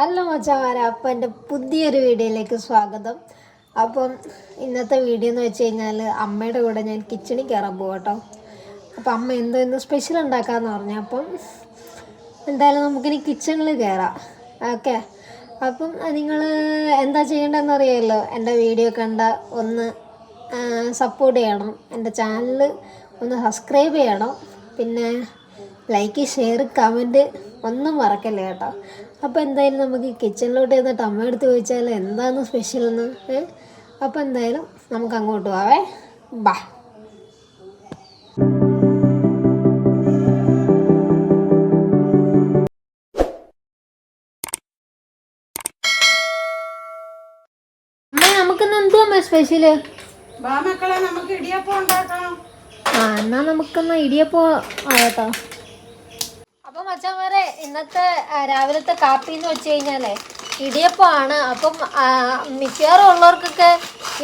Hello മച്ചാമാരെ, അപ്പം എൻ്റെ പുതിയൊരു വീഡിയോയിലേക്ക് സ്വാഗതം. അപ്പം ഇന്നത്തെ വീഡിയോ എന്ന് വെച്ച് കഴിഞ്ഞാൽ അമ്മയുടെ കൂടെ ഞാൻ കിച്ചണിൽ കയറാൻ പോകും കേട്ടോ. അപ്പം അമ്മ എന്തോ ഇന്ന് സ്പെഷ്യൽ ഉണ്ടാക്കാമെന്ന് പറഞ്ഞു. അപ്പം എന്തായാലും നമുക്കിനി കിച്ചണിൽ കയറാം. ഓക്കെ, അപ്പം നിങ്ങൾ എന്താ ചെയ്യേണ്ടതെന്ന് അറിയാമല്ലോ. എൻ്റെ വീഡിയോ കണ്ട ഒന്ന് സപ്പോർട്ട് ചെയ്യണം, എൻ്റെ ചാനൽ ഒന്ന് സബ്സ്ക്രൈബ് ചെയ്യണം, പിന്നെ ലൈക്ക്, ഷെയർ, കമൻറ്റ് ഒന്നും മറക്കല്ലേ കേട്ടോ. അപ്പോൾ എന്തായാലും നമുക്ക് കിച്ചണിലോട്ട് ചെന്നിട്ട് അമ്മ എടുത്ത് ചോദിച്ചാൽ എന്താണ് സ്പെഷ്യലെന്ന്. അപ്പോൾ എന്തായാലും നമുക്ക് അങ്ങോട്ട് പോവേ. ബാ. അമ്മ നമുക്കിന്ന് എന്തുവാ സ്പെഷ്യല്? എന്നാ നമുക്കൊന്ന് ഇടിയപ്പം ആകട്ടോ. അപ്പം മച്ചാന്മാരെ, ഇന്നത്തെ രാവിലത്തെ കാപ്പി എന്ന് വെച്ച് കഴിഞ്ഞാലേ ഇടിയപ്പമാണ്. അപ്പം മിക്കവാറും ഉള്ളവർക്കൊക്കെ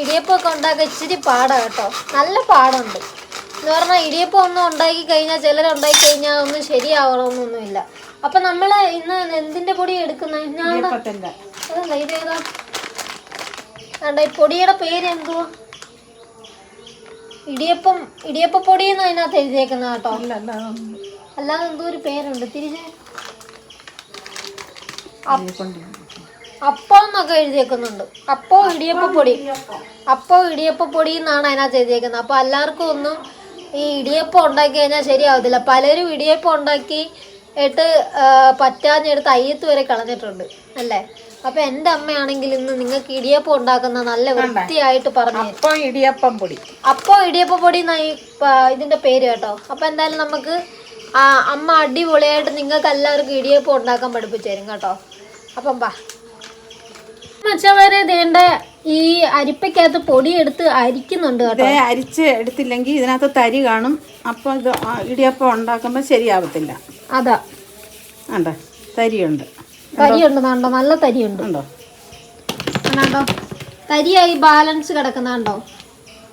ഇടിയപ്പമൊക്കെ ഉണ്ടാക്കാൻ ഇച്ചിരി പാടാണ് കേട്ടോ. നല്ല പാടുണ്ട് എന്ന് പറഞ്ഞാൽ ഇടിയപ്പം ഒന്നും ഉണ്ടാക്കി കഴിഞ്ഞാൽ ചിലരുണ്ടാക്കി കഴിഞ്ഞാൽ ഒന്നും ശരിയാവണമെന്നൊന്നുമില്ല. അപ്പം നമ്മൾ ഇന്ന് എന്തിൻ്റെ പൊടി എടുക്കുന്നത്? അതല്ല, ഇതേതാ ഈ പൊടിയുടെ പേര് എന്തുവാ? ഇടിയപ്പൊടി എന്ന് അതിനകത്ത് എഴുതിയേക്കുന്ന കേട്ടോ. അല്ലാതെ എന്തോ ഒരു പേരുണ്ട്, തിരിച്ച് അപ്പം എന്നൊക്കെ എഴുതിയേക്കുന്നുണ്ട്. അപ്പോ ഇടിയപ്പൊടി എന്നാണ് അതിനകത്ത് എഴുതിയേക്കുന്നത്. അപ്പോൾ എല്ലാവർക്കും ഒന്നും ഈ ഇടിയപ്പം ഉണ്ടാക്കി കഴിഞ്ഞാൽ ശരിയാവത്തില്ല. പലരും ഇടിയപ്പം ഉണ്ടാക്കി ഇട്ട് പറ്റാഞ്ഞെടുത്ത് അയ്യത്ത് വരെ കളഞ്ഞിട്ടുണ്ട് അല്ലേ. അപ്പൊ എൻ്റെ അമ്മയാണെങ്കിൽ ഇന്ന് നിങ്ങൾക്ക് ഇടിയപ്പം ഉണ്ടാക്കുന്ന നല്ല വൃത്തിയായിട്ട് പറഞ്ഞു. അപ്പോ ഇടിയപ്പൊടി എന്നായി ഇതിന്റെ പേര് കേട്ടോ. അപ്പൊ എന്തായാലും നമുക്ക് അമ്മ അടിപൊളിയായിട്ട് നിങ്ങൾക്ക് എല്ലാവർക്കും ഇടിയപ്പം ഉണ്ടാക്കാൻ പഠിപ്പിച്ചു തരും കേട്ടോ. അപ്പം ബാ മച്ചവരെ, ദേണ്ട ഈ അരിപ്പയ്ക്കകത്ത് പൊടി എടുത്ത് അരിക്കുന്നുണ്ട് കേട്ടോ. അരിച്ച് എടുത്തില്ലെങ്കിൽ ഇതിനകത്ത് തരി കാണും. അപ്പൊ ഇത് ഇടിയപ്പം ഉണ്ടാക്കുമ്പോ ശരിയാവത്തില്ല. അതാ തരിയുണ്ട്. നാണ്ടോ, നല്ല തരിയുണ്ട്. നാണ്ടോ തരിയായി ബാലൻസ് കിടക്കുന്നുണ്ടോ.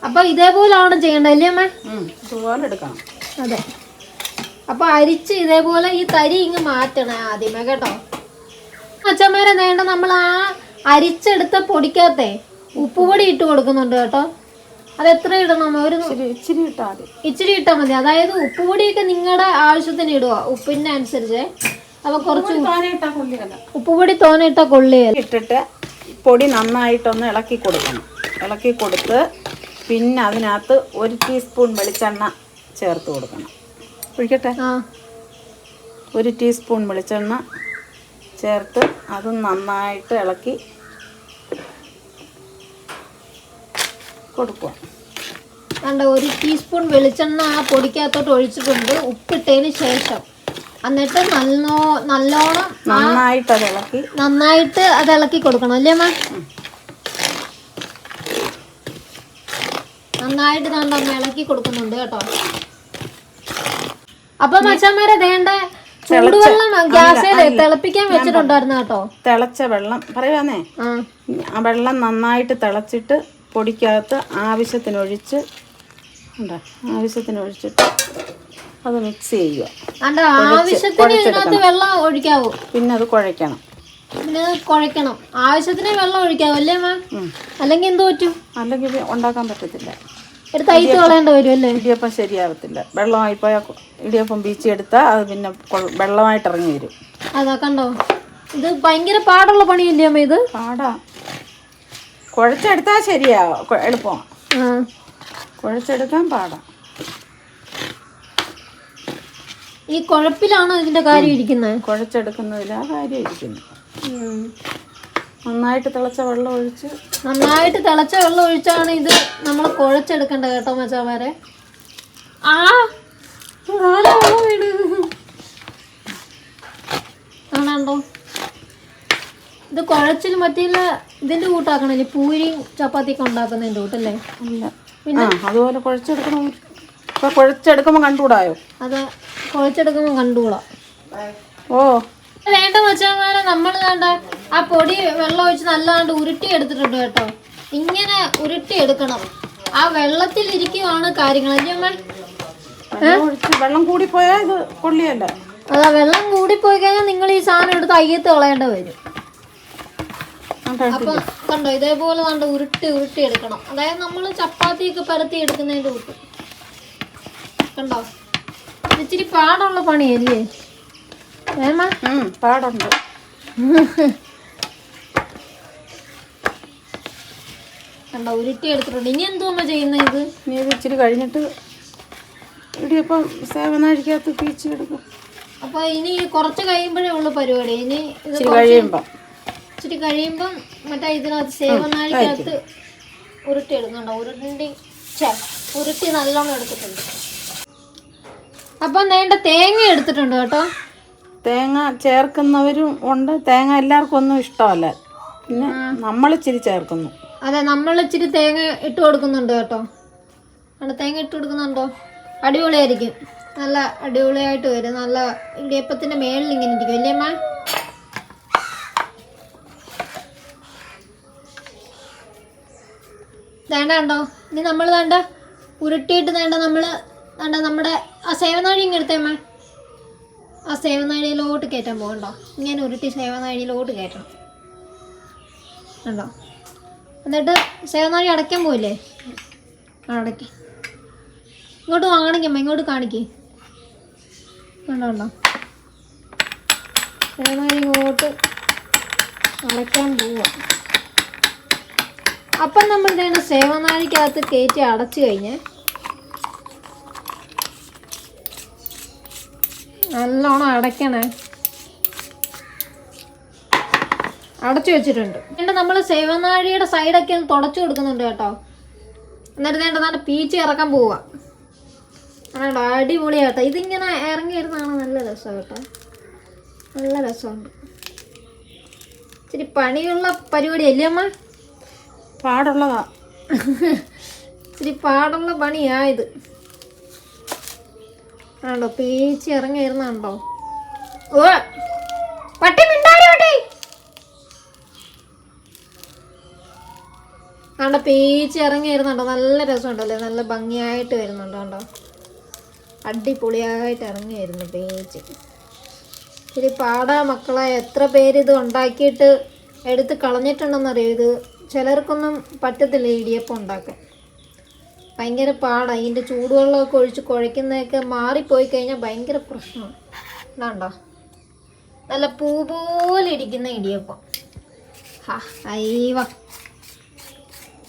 അപ്പൊ ഇതേപോലാണ് ചെയ്യേണ്ടത് അല്ലേ അമ്മ? ഇതുപോലെ എടുക്കണം. അതെ. അപ്പൊ അരിച്ച് ഇതേപോലെ ഈ തരി ഇങ്ങ് മാറ്റണേ ആദ്യമേ കേട്ടോ. അച്ഛന്മാരെ, നേണ്ട നമ്മൾ ആ അരിച്ചെടുത്ത പൊടിക്കകത്തെ ഉപ്പുപൊടി ഇട്ട് കൊടുക്കുന്നുണ്ട് കേട്ടോ. അത് എത്ര ഇടണം? ഇച്ചിരി ഇട്ടാൽ മതി. അതായത് ഉപ്പുപൊടിയൊക്കെ നിങ്ങളുടെ ആവശ്യത്തിന് ഇടുക, ഉപ്പിന്റെ അനുസരിച്ച്. അപ്പൊ കുറച്ച് ഉപ്പുപൊടി തോനെ ഇട്ടാ കൊള്ളിയല്ല. ഇട്ടിട്ട് പൊടി നന്നായിട്ടൊന്ന് ഇളക്കി കൊടുക്കണം. ഇളക്കി കൊടുത്ത് പിന്നെ അതിനകത്ത് 1 ടീസ്പൂൺ വെളിച്ചെണ്ണ ചേർത്ത് കൊടുക്കണം. ഒഴിക്കട്ടെ? 1 ടീസ്പൂൺ വെളിച്ചെണ്ണ ചേർത്ത് അത് നന്നായിട്ട് ഇളക്കി കൊടുക്കുക. 1 ടീസ്പൂൺ വെളിച്ചെണ്ണ ആ പൊടിക്കകത്തോട്ട് ഒഴിച്ചിട്ടുണ്ട് ഉപ്പിട്ടതിന് ശേഷം. എന്നിട്ട് നല്ലോണം നന്നായിട്ട് അത് ഇളക്കി കൊടുക്കണം അല്ലേ അമ്മ? നന്നായിട്ട് അമ്മ ഇളക്കി കൊടുക്കുന്നുണ്ട് കേട്ടോ. അപ്പൊ മച്ചന്മാരെ, വേണ്ട ചൂടുവെള്ളം ഗ്യാസിൽ തിളപ്പിക്കാൻ വെച്ചിട്ടുണ്ടായിരുന്നു കേട്ടോ. തിളച്ച വെള്ളം പറയുവാന്നേ. ആ വെള്ളം നന്നായിട്ട് തിളച്ചിട്ട് പൊടിക്കകത്ത് ആവശ്യത്തിനൊഴിച്ചിട്ട് അത് മിക്സ് ചെയ്യുക. ആവശ്യത്തിന് ഇതിനകത്ത് വെള്ളം ഒഴിക്കാവൂ. പിന്നെ അത് കുഴയ്ക്കണം. ആവശ്യത്തിന് വെള്ളം ഒഴിക്കാവൂ അല്ലേ അമ്മ? അല്ലെങ്കിൽ എന്ത് പറ്റും? അല്ലെങ്കിൽ ഉണ്ടാക്കാൻ പറ്റത്തില്ല. എടുത്ത് അയത്ത് കളയേണ്ടി വരും അല്ലേ? ഇടിയപ്പം ശരിയാവത്തില്ല. വെള്ളമായിപ്പോയാൽ ഇടിയപ്പം ബീച്ചെടുത്താൽ അത് പിന്നെ വെള്ളമായിട്ട് ഇറങ്ങി വരും. അതാ കണ്ടോ, ഇത് ഭയങ്കര പാടുള്ള പണിയല്ലേ അമ്മ? ഇത് പാടാ. കുഴച്ചെടുത്താൽ ശരിയാവും, എളുപ്പമാണ്. കുഴച്ചെടുക്കാൻ പാടാ. ഈ കുഴപ്പിലാണോ ഇതിന്റെ കാര്യം ഇരിക്കുന്നത്? കുഴച്ചെടുക്കുന്നതിലാ കാര്യം ഇരിക്കുന്നത്. നന്നായിട്ട് തിളച്ച വെള്ളം ഒഴിച്ചാണ് ഇത് നമ്മൾ കുഴച്ചെടുക്കേണ്ടത് കേട്ടോ മച്ചാമാരെ. ആണോ ഇത് കുഴച്ചിൽ മറ്റില്ല ഇതിന്റെ കൂട്ടാക്കണല്ലേ? പൂരിയും ചപ്പാത്തിയൊക്കെ ഉണ്ടാക്കുന്നതിന്റെ കൂട്ടല്ലേ? പിന്നെ അതുപോലെ കുഴച്ചെടുക്കണം. കുഴച്ചെടുക്കുമ്പോ കണ്ടുകൂടായോ? അത് കുഴച്ചെടുക്കുമ്പോ കണ്ടുകൂടാ. വേണ്ട മച്ചാമാരെ, നമ്മൾ വേണ്ട ആ പൊടി വെള്ളം ഒഴിച്ച് നല്ലാണ്ട് ഉരുട്ടി എടുത്തിട്ടുണ്ട് കേട്ടോ. ഇങ്ങനെ ഉരുട്ടി എടുക്കണം. ആ വെള്ളത്തിൽ ഇരിക്കുവാണ് കാര്യങ്ങൾ അല്ലേ അമ്മ? വെള്ളം കൂടിപ്പോയാൽ ഇത് കൊള്ളിയല്ല. അതാ, വെള്ളം കൂടിപ്പോയി കഴിഞ്ഞാൽ നിങ്ങൾ ഈ സാധനം എടുത്ത് അയ്യത്ത് കളയേണ്ട വരും. അപ്പൊ കണ്ടോ ഇതേപോലെ കണ്ടോ ഉരുട്ടി ഉരുട്ടി എടുക്കണം. അതായത് നമ്മൾ ചപ്പാത്തിയൊക്കെ പരത്തി എടുക്കുന്നതിന്റെ കൂട്ട്. കണ്ടോ ഇച്ചിരി പാടുള്ള പണിയല്ലേ വേമ? പാടുണ്ട്. കണ്ടോ ഉരുട്ടി എടുത്തിട്ടുണ്ട്. ഇനി എന്തോമ്മ ചെയ്യുന്ന ഇത്? ഇനി ഇത് ഇച്ചിരി കഴിഞ്ഞിട്ട് ഇടിയപ്പം സേവനാഴിക്കകത്ത് പീച്ചെടുക്കും. അപ്പൊ ഇനി കുറച്ച് കഴിയുമ്പോഴേ ഉള്ളു പരിപാടി. ഇനി ഇത് ഇച്ചിരി കഴിയുമ്പം മറ്റേ ഇതിനകത്ത് സേവനാഴിക്കകത്ത് ഉരുട്ടി എടുക്കണ്ടോ. ഉരുട്ടി നല്ലോണം എടുത്തിട്ടുണ്ട്. അപ്പം വേണ്ട തേങ്ങ എടുത്തിട്ടുണ്ട് കേട്ടോ. തേങ്ങ ചേർക്കുന്നവരും ഉണ്ട്. തേങ്ങ എല്ലാവർക്കും ഒന്നും ഇഷ്ടമല്ല. പിന്നെ നമ്മൾ ഇച്ചിരി ചേർക്കുന്നു. അതെ നമ്മൾ ഇച്ചിരി തേങ്ങ ഇട്ട് കൊടുക്കുന്നുണ്ട് കേട്ടോ. തേങ്ങ ഇട്ട് കൊടുക്കുന്നുണ്ടോ? അടിപൊളിയായിരിക്കും. നല്ല അടിപൊളിയായിട്ട് വരും. നല്ല ഇടിയപ്പത്തിന്റെ മേളിൽ ഇങ്ങനെ ഇരിക്കും അല്ലേ അമ്മ? വേണ്ട കണ്ടോ. ഇനി നമ്മൾ വേണ്ട ഉരുട്ടിയിട്ട് വേണ്ട നമ്മുടെ ആ സേവനാഴി ഇങ്ങനെ എടുത്തേമ്മ. ആ സേവനാഴിയിലോട്ട് കയറ്റാൻ പോകണ്ടോ. ഇങ്ങനെ ഉരുട്ടി സേവനാഴിയിലോട്ട് കയറ്റണം കണ്ടോ. എന്നിട്ട് സേവനാഴി അടയ്ക്കാൻ പോയില്ലേ? അടയ്ക്ക്. ഇങ്ങോട്ട് കാണിക്കമ്മ, ഇങ്ങോട്ട് കാണിക്കേ. കണ്ടോ സേവനാഴി ഇങ്ങോട്ട് അടയ്ക്കാൻ പോവാ. അപ്പം നമ്മൾ വേണ്ട സേവനാഴിക്കകത്ത് കയറ്റി അടച്ചു കഴിഞ്ഞ് നല്ലോണം അടയ്ക്കണേ. അടച്ചു വെച്ചിട്ടുണ്ട്. എന്നിട്ട് നമ്മൾ സേവനാഴിയുടെ സൈഡൊക്കെ ഒന്ന് തുടച്ചു കൊടുക്കുന്നുണ്ട് കേട്ടോ. എന്നിട്ട് വേണ്ട പീച്ച് ഇറക്കാൻ പോവുക. ആണോ അടിപൊളിയാട്ടോ. ഇതിങ്ങനെ ഇറങ്ങി വരുന്നതാണ് നല്ല രസം കേട്ടോ. നല്ല രസമുണ്ട്. ഇച്ചിരി പണിയുള്ള പരിപാടി അല്ലേ അമ്മ? പാടുള്ളതാ. ഇച്ചിരി പാടുള്ള പണിയായത് ആണോ. പീച്ച് ഇറങ്ങി വരുന്നുണ്ടോ? ഓ പട്ടി മിണ്ടാടി. ആണ്ടോ പീച്ച് ഇറങ്ങി വരുന്നുണ്ടോ? നല്ല രസമുണ്ടല്ലേ. നല്ല ഭംഗിയായിട്ട് വരുന്നുണ്ടോ? കണ്ടോ അടിപൊളിയായിട്ട് ഇറങ്ങി വരുന്നു പീച്ച്. ഇച്ചിരി പാടാ മക്കളെ. എത്ര പേര് ഇത് ഉണ്ടാക്കിയിട്ട് എടുത്ത് കളഞ്ഞിട്ടുണ്ടെന്നറിയോ. ഇത് ചിലർക്കൊന്നും പറ്റത്തില്ല ഇടിയപ്പം ഉണ്ടാക്കാൻ. ഭയങ്കര പാടാണ്. അതിൻ്റെ ചൂടുവെള്ളമൊക്കെ ഒഴിച്ച് കുഴയ്ക്കുന്നതൊക്കെ മാറിപ്പോയി കഴിഞ്ഞാൽ ഭയങ്കര പ്രശ്നമാണ്. കണ്ടോ നല്ല പൂ പോലെ ഇരിക്കുന്ന ഇടിയപ്പം. അയ്യവ.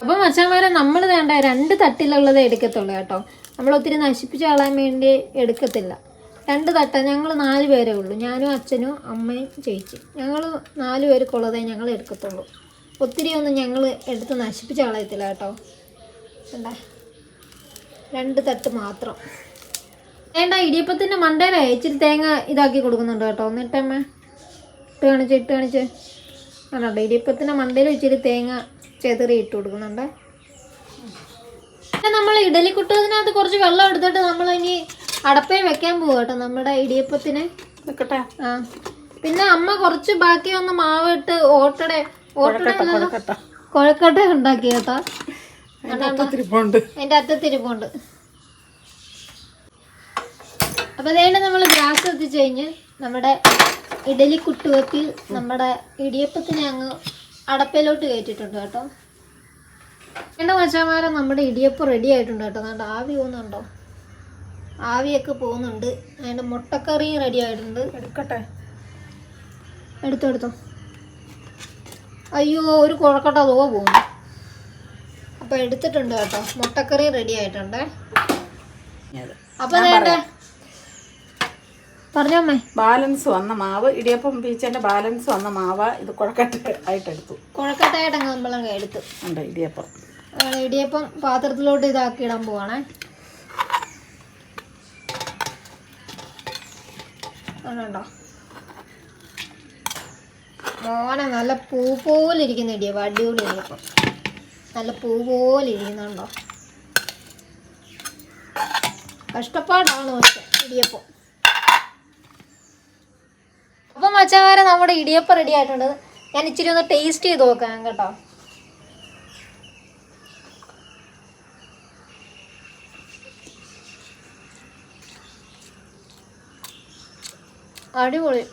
അപ്പം മച്ചാന്മാരെ നമ്മൾ വേണ്ട 2 തട്ടിലുള്ളതേ എടുക്കത്തുള്ളൂ കേട്ടോ. നമ്മൾ ഒത്തിരി നശിപ്പിച്ച് കളയാൻ വേണ്ടി എടുക്കത്തില്ല. 2 തട്ട. ഞങ്ങൾ 4 പേരേ ഉള്ളൂ. ഞാനും അച്ഛനും അമ്മയും ചേച്ചി. ഞങ്ങൾ 4 പേർക്കുള്ളതേ ഞങ്ങൾ എടുക്കത്തുള്ളൂ. ഒത്തിരി ഒന്നും ഞങ്ങൾ എടുത്ത് നശിപ്പിച്ച് കളയത്തില്ല കേട്ടോ. എന്താ 2 തട്ട് മാത്രം. വേണ്ട ഇടിയപ്പത്തിൻ്റെ മണ്ടേലേ ഇച്ചിരി തേങ്ങ ഇതാക്കി കൊടുക്കുന്നുണ്ട് കേട്ടോ. എന്നിട്ടമ്മ ഇട്ട് കാണിച്ച് ആണോ. ഇടിയപ്പത്തിൻ്റെ മണ്ടയിൽ ഇച്ചിരി തേങ്ങ ചെതറി ഇട്ട് കൊടുക്കുന്നുണ്ട്. പിന്നെ നമ്മൾ ഇഡലിക്കുട്ടതിനകത്ത് കുറച്ച് വെള്ളം എടുത്തിട്ട് നമ്മൾ ഇനി അടപ്പേ വെക്കാൻ പോവുക കേട്ടോ നമ്മുടെ ഇടിയപ്പത്തിന്. വെക്കട്ടെ. ആ പിന്നെ അമ്മ കുറച്ച് ബാക്കി വന്ന മാവിട്ട് കൊഴക്കട്ട ഉണ്ടാക്കി കേട്ടോ. അതിൻ്റെ അറ്റത്തിരിപ്പുണ്ട്. അപ്പൊ അതേണ്ട നമ്മൾ ഗ്യാസ് എത്തിച്ചു കഴിഞ്ഞ് നമ്മുടെ ഇഡലി കുട്ടുവെപ്പിൽ നമ്മുടെ ഇടിയപ്പത്തിനെ അങ്ങ് അടപ്പയിലോട്ട് കയറ്റിയിട്ടുണ്ട് കേട്ടോ. എൻ്റെ മച്ചാമാരെ നമ്മുടെ ഇടിയപ്പം റെഡി ആയിട്ടുണ്ട് കേട്ടോ. അതുകൊണ്ട് ആവി പോകുന്നുണ്ടോ? ആവിയൊക്കെ പോകുന്നുണ്ട്. അതിൻ്റെ മുട്ടക്കറിയും റെഡി ആയിട്ടുണ്ട്. എടുക്കട്ടെ. എടുത്തോ. അയ്യോ ഒരു കുഴക്കട്ട അതോ പോകുന്നു. അപ്പോൾ എടുത്തിട്ടുണ്ട് കേട്ടോ. മുട്ടക്കറി റെഡി ആയിട്ടുണ്ട്. അപ്പോൾ വേണ്ട പറഞ്ഞോമ്മേ. ബാലൻസ് വന്ന മാവ് ഇടിയപ്പം പീച്ചേൻ്റെ ബാലൻസ് വന്ന മാവ് ഇത് കുഴക്കട്ട ആയിട്ടെടുത്തു. കുഴക്കട്ടയായിട്ടങ്ങ് നമ്മളങ്ങ് എടുത്തു. ഉണ്ട് ഇടിയപ്പം. ഇടിയപ്പം പാത്രത്തിലോട്ട് ഇതാക്കി ഇടാൻ പോവാണേ. ആണോ മോനെ നല്ല പൂ പോലെ ഇരിക്കുന്ന ഇടിയപ്പം. അടിപൊളി ഇടിയപ്പം. നല്ല പൂ പോലെ ഇരിക്കുന്നുണ്ടോ. കഷ്ടപ്പാടാണ് പക്ഷെ ഇടിയപ്പം. അപ്പം മച്ചാമാരെ നമ്മുടെ ഇടിയപ്പം റെഡി ആയിട്ടുണ്ട്. ഞാൻ ഇച്ചിരി ഒന്ന് ടേസ്റ്റ് ചെയ്ത് നോക്കാം കേട്ടോ. അടിപൊളി.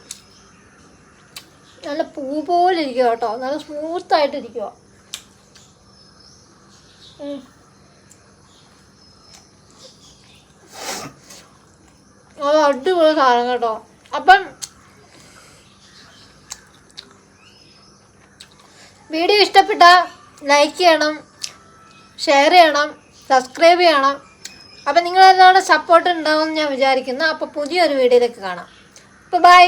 നല്ല പൂ പോലെ ഇരിക്കുക കേട്ടോ, നല്ല സ്മൂത്തായിട്ടിരിക്കുക. അത് അടിപൊളി സാധനം കേട്ടോ. അപ്പം വീഡിയോ ഇഷ്ടപ്പെട്ടാൽ ലൈക്ക് ചെയ്യണം, ഷെയർ ചെയ്യണം, സബ്സ്ക്രൈബ് ചെയ്യണം. അപ്പം നിങ്ങളെല്ലാവരുടെ സപ്പോർട്ട് ഉണ്ടാവുമെന്ന് ഞാൻ വിചാരിക്കുന്നു. അപ്പോൾ പുതിയൊരു വീഡിയോയിലേക്ക് കാണാം. അപ്പോൾ ബൈ.